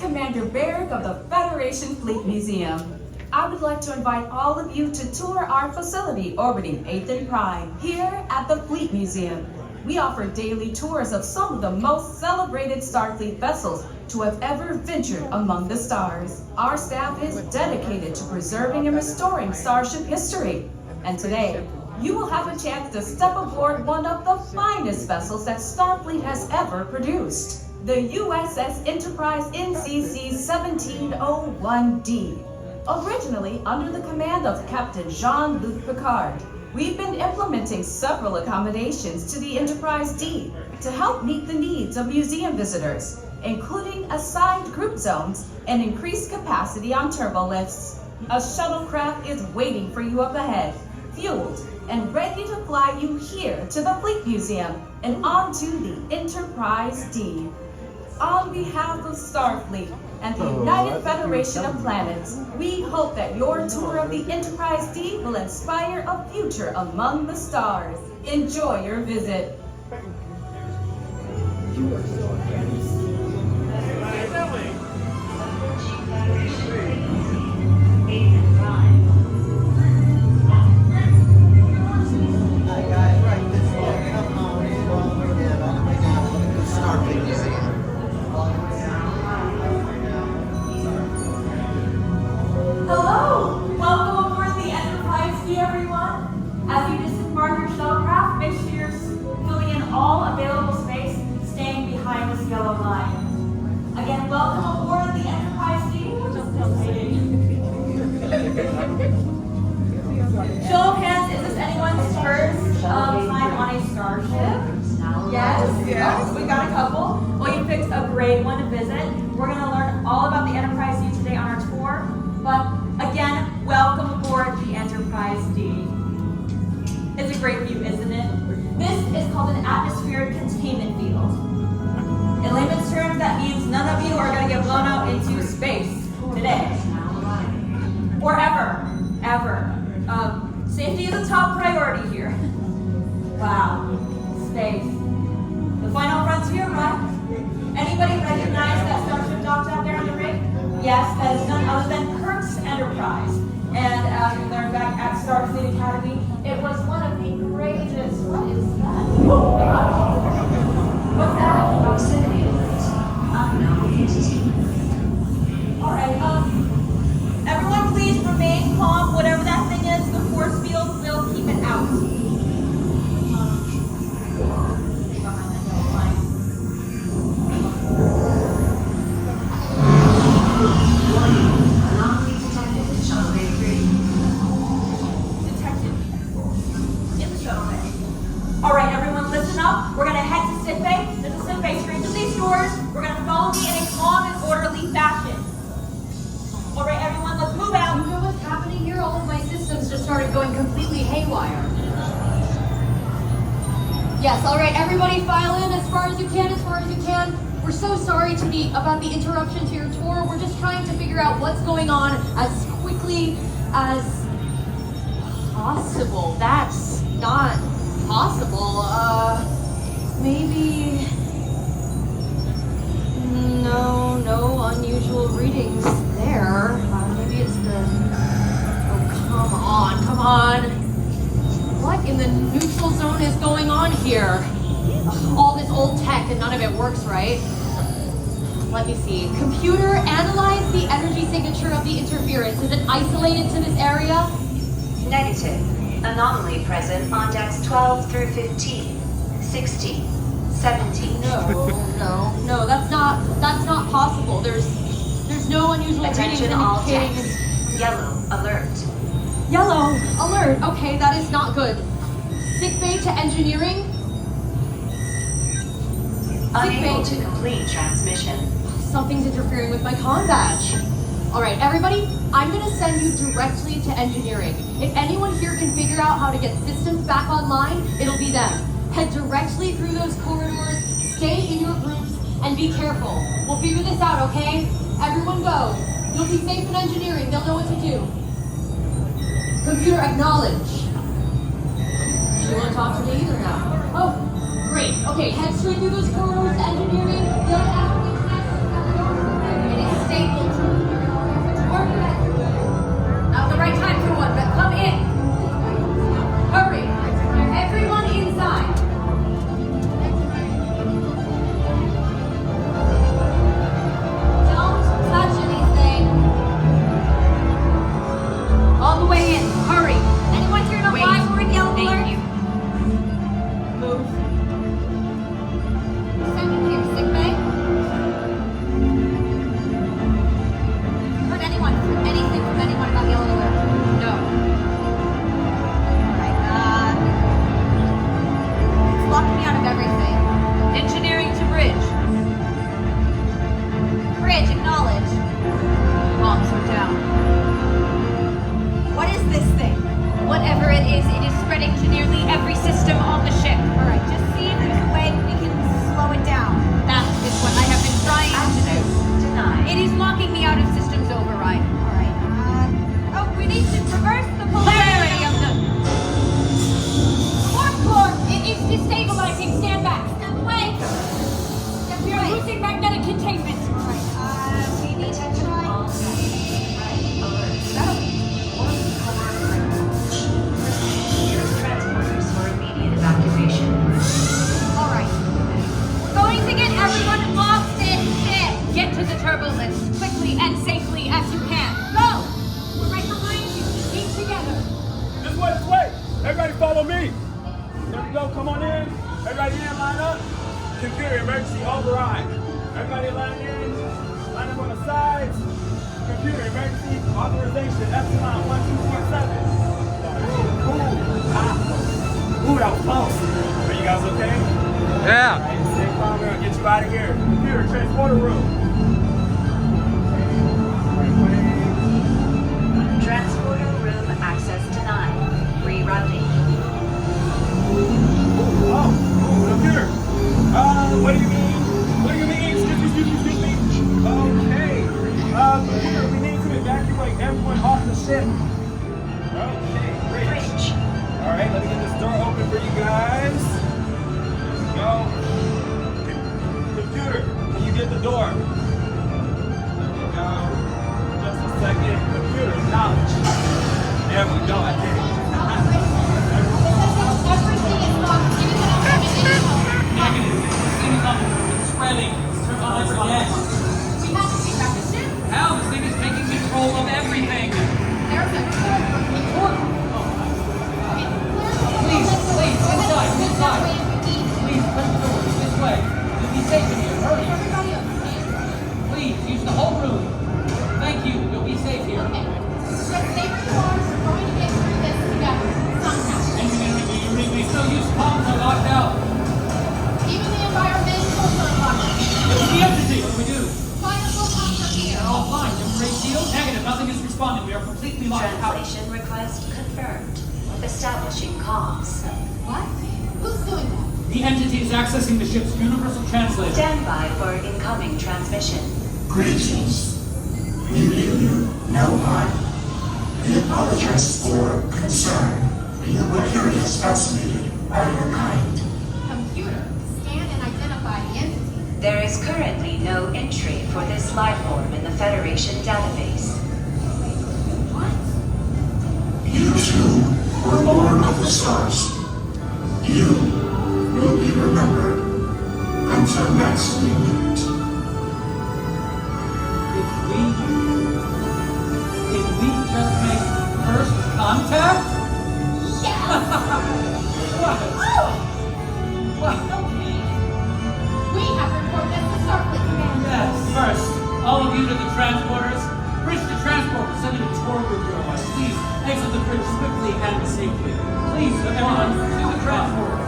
Commander Berg of the Federation Fleet Museum. I would like to invite all of you to tour our facility orbiting 8th and Prime here at the Fleet Museum. We offer daily tours of some of the most celebrated Starfleet vessels to have ever ventured among the stars. Our staff is dedicated to preserving and restoring Starship history. And today, you will have a chance to step aboard one of the finest vessels that Starfleet has ever produced, the USS Enterprise NCC 1701D. Originally under the command of Captain Jean-Luc Picard, we've been implementing several accommodations to the Enterprise D to help meet the needs of museum visitors, including assigned group zones and increased capacity on turbolifts. A shuttlecraft is waiting for you up ahead, fueled and ready to fly you here to the Fleet Museum and onto the Enterprise D. On behalf of Starfleet and the United Federation of Planets, we hope that your tour of the Enterprise D will inspire a future among the stars. Enjoy your visit. Show of hands, is this anyone's first time on a starship? Yes? Oh, we got a couple. Well, you picked a great one to visit. We're going to learn all about the Enterprise D today on our tour. But again, welcome aboard the Enterprise D. It's a great view, isn't it? This is called an atmospheric containment field. In layman's terms, that means none of you are going to get blown out into space today. Or ever. Safety is a top priority here. Wow. Space. The final frontier, right? Anybody recognize that starship docked out there on the rig? Yes, that is none other than Kirk's Enterprise. And as we learned back at Starfleet Academy, it was one of the greatest. What is that? What's that? Proximity alert. Unknown entity. Alright, everyone please remain calm. Whatever that thing is, the force field will keep it out. Warning. Anomaly detected in shuttle bay 3. Detected in the shuttle bay. Alright, everyone listen up. We're going to head to sick bay. There's a sick bay straight to these doors. We're going to follow me in a calm and orderly fashion. Alright, everyone, let's move out. You know what's happening here? All of my systems just started going completely haywire. Yes, alright, everybody file in as far as you can, We're so sorry about the interruption to your tour. We're just trying to figure out what's going on as quickly as possible. That's not possible. Maybe... No unusual readings there. Maybe it's the... Oh, come on. What in the neutral zone is going on here? All this old tech and none of it works right. Let me see. Computer, analyze the energy signature of the interference. Is it isolated to this area? Negative. Anomaly present on decks 12 through 15, 16, 17. No, that's not possible. There's no unusual readings Attention all indicating... decks. Yellow alert. Yellow alert. Okay, that is not good. Sick bay to engineering. Unable to complete transmission. Something's interfering with my comm badge. All right, everybody, I'm gonna send you directly to engineering. If anyone here can figure out how to get systems back online, it'll be them. Head directly through those corridors, stay in your groups, and be careful. We'll figure this out, okay? Everyone go. You'll be safe in engineering. They'll know what to do. Computer, acknowledge. She won't talk to me either now. Oh, great. Okay, head straight through those corridors to engineering. They'll have to be tested. It is Bridge, acknowledge. Bombs are down. What is this thing? Whatever it is spreading to nearly every system on the ship. Alright, just see if there's a way we can slow it down. That is what I have been trying to do. Access denied. It is locking me out of systems override. Alright, we need to reverse the Polarity polarity. of the quark core. It is destabilizing. Stand back. Step away. We are losing magnetic containment. Alright, we need to try. All systems red alert. One core breakage. Use transporters for immediate evacuation. Alright. We're going to get everyone off this ship. Get to the turbo lifts quickly and safely as you can. Go! We're right behind you. Keep together. This way, this way! Everybody follow me! There we go, come on in. Everybody in, line up. Computer emergency override. Everybody line in. Line up on the sides. Computer emergency authorization. Epsilon 1247. Ooh, that was close. Are you guys okay? Yeah. Alright, stay calm. We're gonna get you out of here. Computer transporter room. Transporter room access denied. Rerouting. Oh, computer. What do you mean? What do you mean? Excuse me. Okay. Computer, we need to evacuate everyone off the ship. Okay, great. Bridge. All right, let me get this door open for you guys. There we go. Computer, can you get the door? There we go. Just a second. Computer, knowledge. There we go, I did it. Everything is locked. Negative. This thing is up. It's spreading. Survivor, yes. We have to take back the ship. How? This thing is taking control of everything. There's a portal. Please, inside. Please, press the door. This way. You'll be safe in here. Hurry. Everybody understand? Please, use the whole room. Thank you. You'll be safe here. Okay. Just stay where you are. We're going to get through this together. Somehow. Engineering, do you read me? No use. Comms are locked out. Even the environmentals are locked. What's the entity? What do we do? Fire will come from here. They're all fine. Just raise shield. Negative. Nothing is responding. We are completely locked out. Translation request confirmed. Establishing comms. What? Who's doing that? The entity is accessing the ship's universal translator. Stand by for incoming transmission. Greetings. We mean you no harm. We apologize for concern. We were curious, fascinated by your kind. Computer. Scan and identify the entity. There is currently no entry for this life form in the Federation database. What? You too were born of the stars. You will be remembered until next we meet. Did we just make first contact? What? What? We have reported this to Starfleet Command. Yes, first, all of you to the transporters. Bridge to transport, we're sending a tour group your way. Please exit the bridge swiftly and safely. Please, everyone, to the transport.